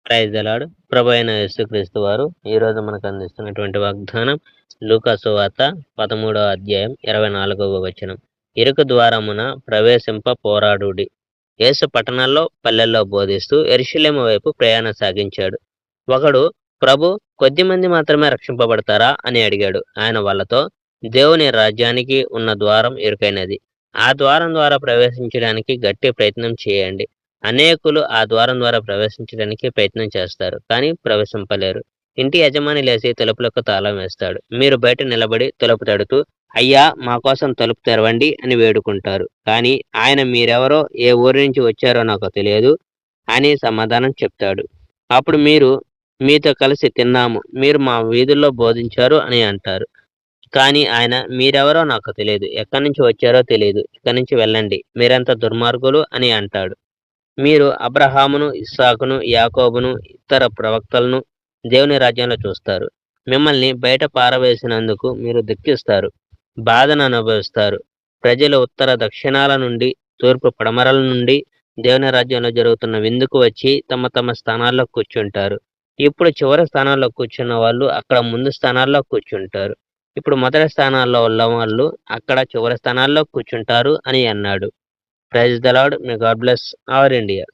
Praise the lord. ప్రభు అయిన యేసుక్రీస్తు వారు ఈరోజు మనకు అందిస్తున్నటువంటి వాగ్దానం లూకా సువార్త 13వ అధ్యాయం 24వ వచనం. ఇరుకు ద్వారమున ప్రవేశింప పోరాడుడి. యేసు పట్టణాల్లో పల్లెల్లో బోధిస్తూ యెరూషలేము వైపు ప్రయాణం సాగించాడు. ఒకడు, ప్రభు, కొద్దిమంది మాత్రమే రక్షింపబడతారా అని అడిగాడు. ఆయన వాళ్ళతో, దేవుని రాజ్యానికి ఉన్న ద్వారం ఇరుకైనది, ఆ ద్వారం ద్వారా ప్రవేశించడానికి గట్టి ప్రయత్నం చేయండి. అనేకులు ఆ ద్వారం ద్వారా ప్రవేశించడానికి ప్రయత్నం చేస్తారు, కానీ ప్రవేశింపలేరు. ఇంటి యజమాని లేచి తలుపులకు తాళం వేస్తాడు. మీరు బయట నిలబడి తలుపు తడుతూ, అయ్యా, మా కోసం తలుపు తెరవండి అని వేడుకుంటారు. కానీ ఆయన మీరెవరో, ఏ ఊరి నుంచి వచ్చారో నాకు తెలియదు అని సమాధానం చెప్తాడు. అప్పుడు మీరు, మీతో కలిసి తిన్నాము, మీరు మా వీధుల్లో బోధించారు అని అంటారు. కానీ ఆయన, మీరెవరో నాకు తెలియదు, ఎక్కడి నుంచి వచ్చారో తెలియదు, ఇక్కడి నుంచి వెళ్ళండి, మీరెంత దుర్మార్గులు అని అంటాడు. మీరు అబ్రహామును, ఇస్సాకును, యాకోబును, ఇతర ప్రవక్తలను దేవుని రాజ్యంలో చూస్తారు. మిమ్మల్ని బయట పారవేసినందుకు మీరు దుఃఖిస్తారు, బాధను అనుభవిస్తారు. ప్రజలు ఉత్తర దక్షిణాల నుండి, తూర్పు పడమరల నుండి దేవుని రాజ్యంలో జరుగుతున్న విందుకు వచ్చి తమ తమ స్థానాల్లో కూర్చుంటారు. ఇప్పుడు చివరి స్థానాల్లో కూర్చున్న వాళ్ళు అక్కడ ముందు స్థానాల్లో కూర్చుంటారు. ఇప్పుడు మొదటి స్థానాల్లో ఉన్న వాళ్ళు అక్కడ చివరి స్థానాల్లో కూర్చుంటారు అని అన్నాడు. Praise the lord. May God bless our India.